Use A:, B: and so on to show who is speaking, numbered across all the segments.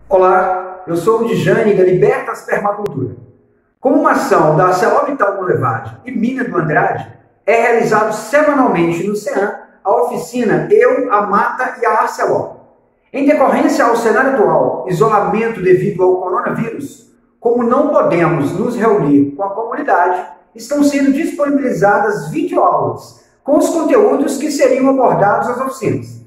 A: Olá, eu sou o Djane da Libertas Permacultura. Como uma ação da ArcelorMittal Boulevard e Mina do Andrade, é realizado semanalmente no CEAM a oficina Eu, a Mata e a Arcelor. Em decorrência ao cenário atual, isolamento devido ao coronavírus, como não podemos nos reunir com a comunidade, estão sendo disponibilizadas videoaulas com os conteúdos que seriam abordados nas oficinas.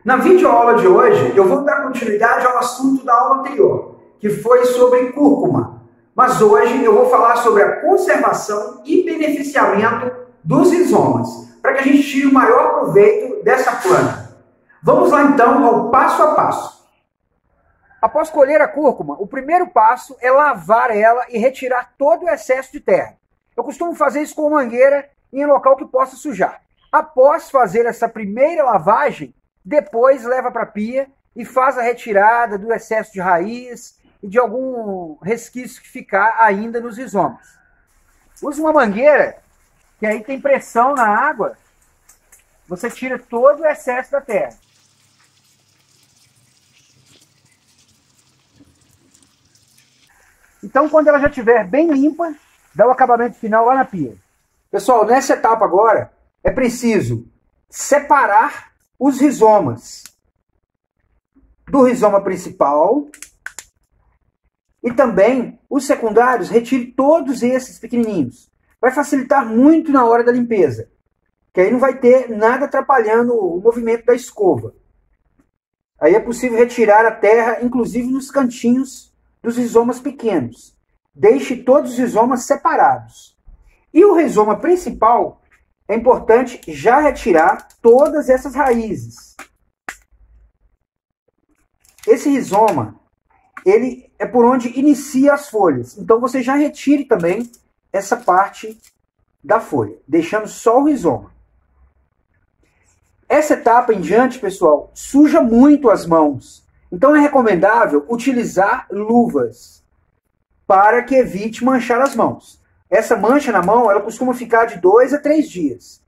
A: Na videoaula de hoje, eu vou dar continuidade ao assunto da aula anterior, que foi sobre cúrcuma. Mas hoje eu vou falar sobre a conservação e beneficiamento dos rizomas, para que a gente tire o maior proveito dessa planta. Vamos lá então ao passo a passo.
B: Após colher a cúrcuma, o primeiro passo é lavar ela e retirar todo o excesso de terra. Eu costumo fazer isso com mangueira em um local que possa sujar. Após fazer essa primeira lavagem, depois leva para a pia e faz a retirada do excesso de raiz e de algum resquício que ficar ainda nos rizomas. Use uma mangueira, que aí tem pressão na água, você tira todo o excesso da terra. Então, quando ela já estiver bem limpa, dá o acabamento final lá na pia. Pessoal, nessa etapa agora, é preciso separar os rizomas do rizoma principal e também os secundários, retire todos esses pequenininhos. Vai facilitar muito na hora da limpeza, que aí não vai ter nada atrapalhando o movimento da escova. Aí é possível retirar a terra, inclusive nos cantinhos dos rizomas pequenos. Deixe todos os rizomas separados. E o rizoma principal, é importante já retirar todas essas raízes. Esse rizoma, ele é por onde inicia as folhas. Então você já retire também essa parte da folha, deixando só o rizoma. Essa etapa em diante, pessoal, suja muito as mãos. Então é recomendável utilizar luvas para que evite manchar as mãos. Essa mancha na mão, ela costuma ficar de 2 a 3 dias.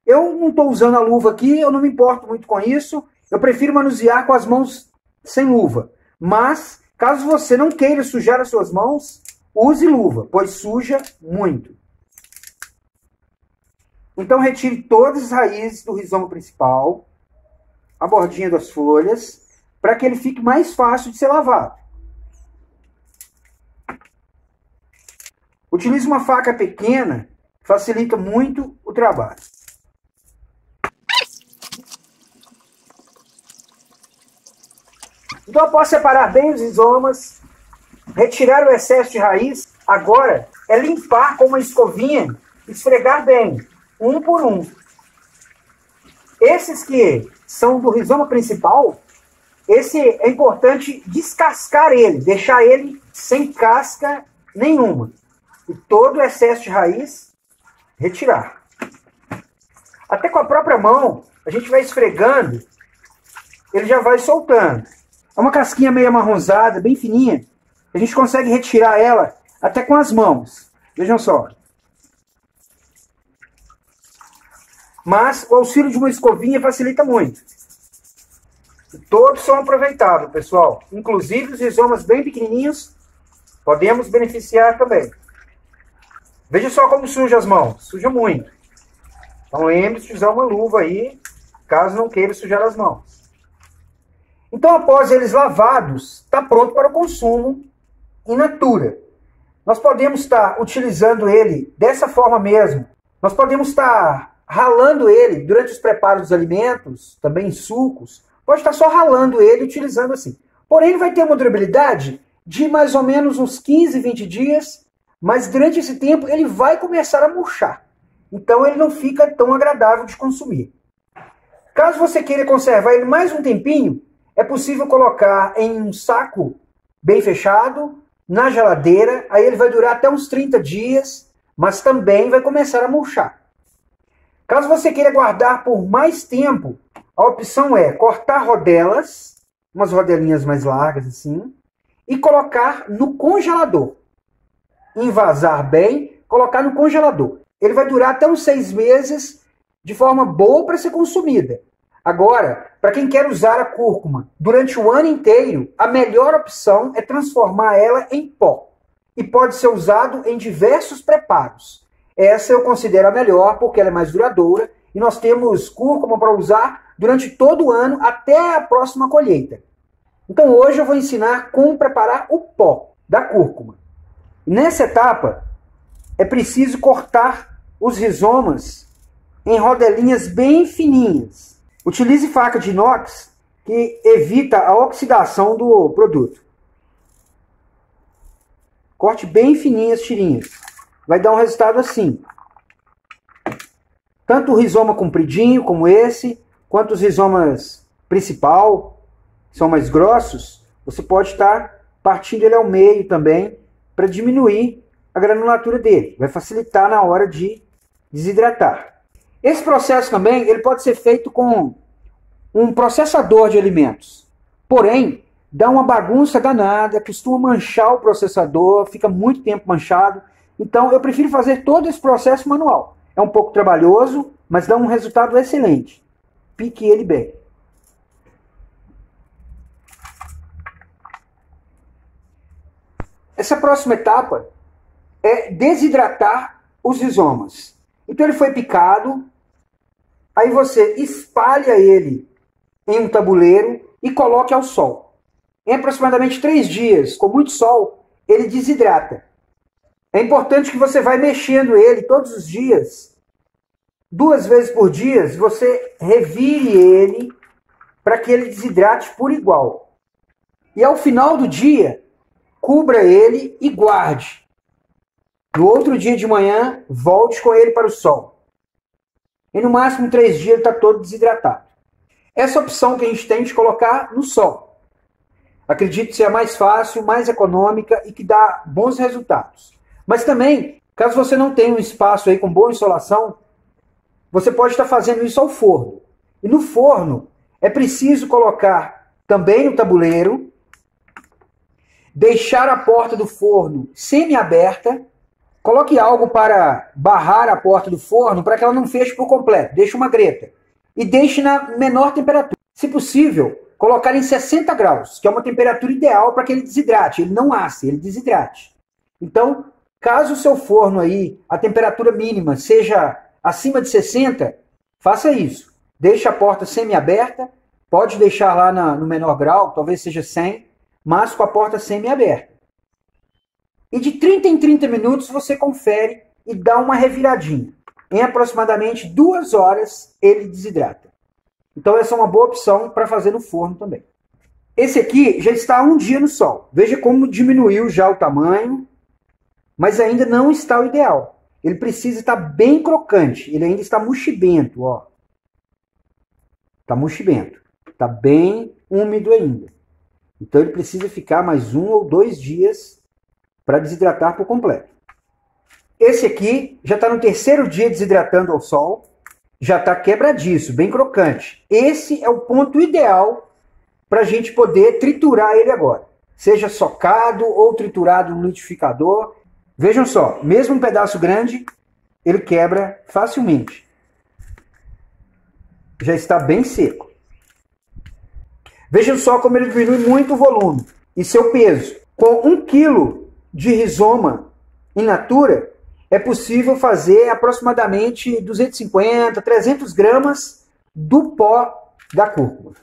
B: Eu não estou usando a luva aqui, eu não me importo muito com isso. Eu prefiro manusear com as mãos sem luva. Mas, caso você não queira sujar as suas mãos, use luva, pois suja muito. Então, retire todas as raízes do rizoma principal, a bordinha das folhas, para que ele fique mais fácil de ser lavado. Utilize uma faca pequena, facilita muito o trabalho. Então, após separar bem os rizomas, retirar o excesso de raiz, agora é limpar com uma escovinha, esfregar bem, um por um. Esses que são do rizoma principal, esse é importante descascar ele, deixar ele sem casca nenhuma. E todo o excesso de raiz, retirar. Até com a própria mão, a gente vai esfregando, ele já vai soltando. É uma casquinha meio amarronzada, bem fininha. A gente consegue retirar ela até com as mãos. Vejam só. Mas o auxílio de uma escovinha facilita muito. Todos são aproveitáveis, pessoal. Inclusive os rizomas bem pequenininhos, podemos beneficiar também. Veja só como suja as mãos. Suja muito. Então lembre-se de usar uma luva aí, caso não queira sujar as mãos. Então, após eles lavados, está pronto para o consumo in natura. Nós podemos estar utilizando ele dessa forma mesmo. Nós podemos estar ralando ele durante os preparos dos alimentos, também em sucos. Pode estar só ralando ele e utilizando assim. Porém, ele vai ter uma durabilidade de mais ou menos uns 15, 20 dias, mas durante esse tempo ele vai começar a murchar. Então ele não fica tão agradável de consumir. Caso você queira conservar ele mais um tempinho, é possível colocar em um saco bem fechado, na geladeira, aí ele vai durar até uns 30 dias, mas também vai começar a murchar. Caso você queira guardar por mais tempo, a opção é cortar rodelas, umas rodelinhas mais largas assim, e colocar no congelador. Envasar bem, colocar no congelador. Ele vai durar até uns 6 meses de forma boa para ser consumida. Agora, para quem quer usar a cúrcuma durante o ano inteiro, a melhor opção é transformar ela em pó. E pode ser usado em diversos preparos. Essa eu considero a melhor porque ela é mais duradoura e nós temos cúrcuma para usar durante todo o ano até a próxima colheita. Então hoje eu vou ensinar como preparar o pó da cúrcuma. Nessa etapa é preciso cortar os rizomas em rodelinhas bem fininhas. Utilize faca de inox que evita a oxidação do produto. Corte bem fininho as tirinhas. Vai dar um resultado assim. Tanto o rizoma compridinho, como esse, quanto os rizomas principal, que são mais grossos, você pode estar partindo ele ao meio também, para diminuir a granulatura dele. Vai facilitar na hora de desidratar. Esse processo também ele pode ser feito com um processador de alimentos. Porém, dá uma bagunça danada, costuma manchar o processador, fica muito tempo manchado. Então, eu prefiro fazer todo esse processo manual. É um pouco trabalhoso, mas dá um resultado excelente. Pique ele bem. Essa próxima etapa é desidratar os rizomas. Então, ele foi picado, aí você espalha ele em um tabuleiro e coloque ao sol. Em aproximadamente 3 dias, com muito sol, ele desidrata. É importante que você vai mexendo ele todos os dias. 2 vezes por dia, você revire ele para que ele desidrate por igual. E ao final do dia, cubra ele e guarde. No outro dia de manhã, volte com ele para o sol. E no máximo 3 dias ele está todo desidratado. Essa opção que a gente tem de colocar no sol. Acredito ser a mais fácil, mais econômica e que dá bons resultados. Mas também, caso você não tenha um espaço aí com boa insolação, você pode estar fazendo isso ao forno. E no forno é preciso colocar também no tabuleiro, deixar a porta do forno semi-aberta, coloque algo para barrar a porta do forno para que ela não feche por completo, deixe uma greta. E deixe na menor temperatura. Se possível, colocar em 60 graus, que é uma temperatura ideal para que ele desidrate, ele não asse, ele desidrate. Então, caso o seu forno aí, a temperatura mínima seja acima de 60, faça isso. Deixe a porta semi-aberta, pode deixar lá no menor grau, talvez seja 100, mas com a porta semi-aberta. E de 30 em 30 minutos você confere e dá uma reviradinha. Em aproximadamente 2 horas ele desidrata. Então essa é uma boa opção para fazer no forno também. Esse aqui já está há 1 dia no sol. Veja como diminuiu já o tamanho, mas ainda não está o ideal. Ele precisa estar bem crocante, ele ainda está muxibento, ó. Está muxibento, está bem úmido ainda. Então ele precisa ficar mais 1 ou 2 dias para desidratar por completo. Esse aqui já está no 3º dia desidratando ao sol, já está quebradiço, bem crocante. Esse é o ponto ideal para a gente poder triturar ele agora. Seja socado ou triturado no liquidificador. Vejam só, mesmo um pedaço grande, ele quebra facilmente. Já está bem seco. Vejam só como ele diminui muito o volume e seu peso. Com 1 kg de rizoma in natura, é possível fazer aproximadamente 250, 300 gramas do pó da cúrcuma.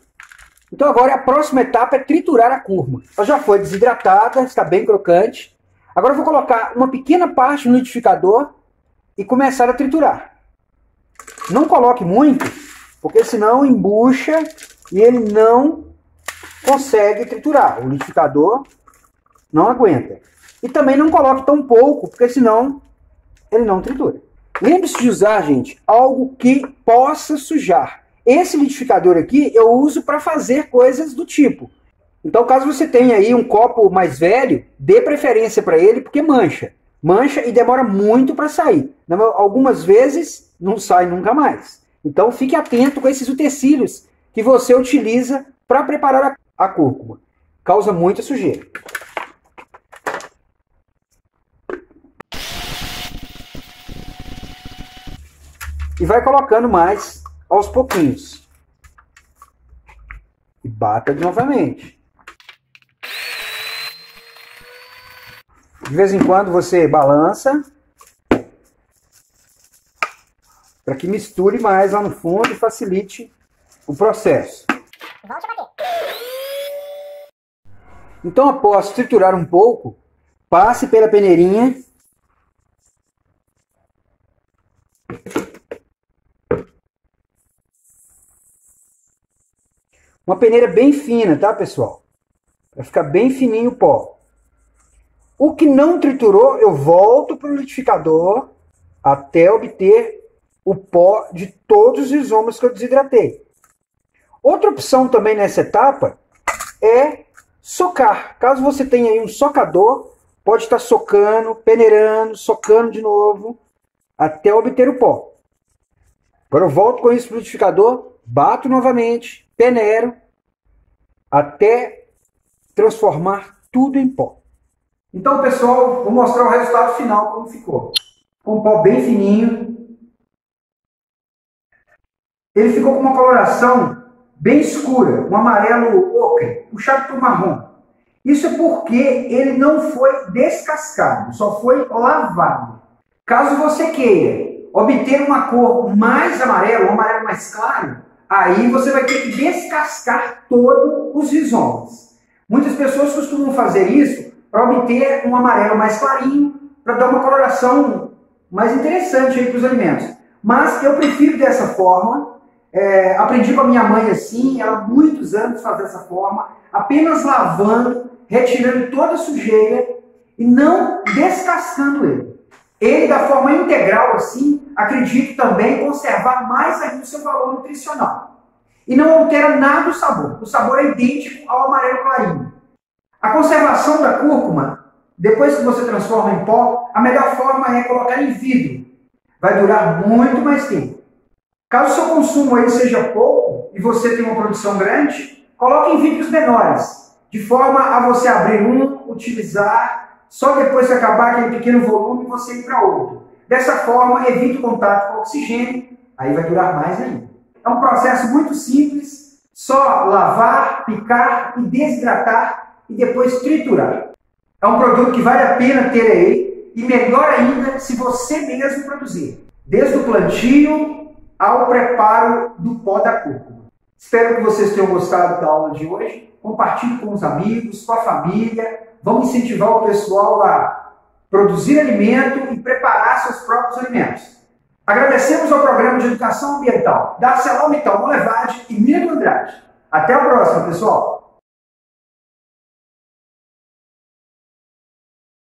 B: Então agora a próxima etapa é triturar a cúrcuma. Ela já foi desidratada, está bem crocante. Agora eu vou colocar uma pequena parte no liquidificador e começar a triturar. Não coloque muito, porque senão embucha e ele não consegue triturar. O liquidificador não aguenta. E também não coloque tão pouco, porque senão ele não tritura. Lembre-se de usar, gente, algo que possa sujar. Esse liquidificador aqui eu uso para fazer coisas do tipo. Então, caso você tenha aí um copo mais velho, dê preferência para ele, porque mancha. Mancha e demora muito para sair. Algumas vezes não sai nunca mais. Então, fique atento com esses utensílios que você utiliza para preparar a cúrcuma. Causa muita sujeira. E vai colocando mais aos pouquinhos. E bata novamente. De vez em quando você balança para que misture mais lá no fundo e facilite o processo.
C: Volte a bater.
B: Então, após triturar um pouco, passe pela peneirinha uma peneira bem fina, tá, pessoal? Vai ficar bem fininho o pó. O que não triturou, eu volto para o liquidificador até obter o pó de todos os isômeros que eu desidratei. Outra opção também nessa etapa é socar. Caso você tenha aí um socador, pode estar socando, peneirando, socando de novo, até obter o pó. Agora eu volto com isso para o liquidificador, bato novamente, peneiro, até transformar tudo em pó.
A: Então, pessoal, vou mostrar o resultado final como ficou. Com um pó bem fininho. Ele ficou com uma coloração bem escura, um amarelo ocre, puxado para o marrom. Isso é porque ele não foi descascado, só foi lavado. Caso você queira obter uma cor mais amarela, um amarelo mais claro, aí você vai ter que descascar todos os rizomas. Muitas pessoas costumam fazer isso para obter um amarelo mais clarinho, para dar uma coloração mais interessante aí para os alimentos. Mas eu prefiro dessa forma, aprendi com a minha mãe assim, ela há muitos anos faz dessa forma, apenas lavando, retirando toda a sujeira e não descascando ele. Ele, da forma integral assim, acredito também conservar mais ainda o seu valor nutricional. E não altera nada o sabor. O sabor é idêntico ao amarelo clarinho. A conservação da cúrcuma, depois que você transforma em pó, a melhor forma é colocar em vidro. Vai durar muito mais tempo. Caso o seu consumo aí seja pouco e você tenha uma produção grande, coloque em vidros menores, de forma a você abrir um, utilizar, só depois que acabar aquele pequeno volume você ir para outro. Dessa forma, evite o contato com o oxigênio, aí vai durar mais ainda. É um processo muito simples, só lavar, picar e desidratar e depois triturar. É um produto que vale a pena ter aí e melhor ainda se você mesmo produzir, desde o plantio ao preparo do pó da cúrcuma. Espero que vocês tenham gostado da aula de hoje. Compartilhe com os amigos, com a família. Vamos incentivar o pessoal a produzir alimento e preparar seus próprios alimentos. Agradecemos ao Programa de Educação Ambiental da ArcelorMittal Monlevade e Mina do Andrade. Até a próxima, pessoal!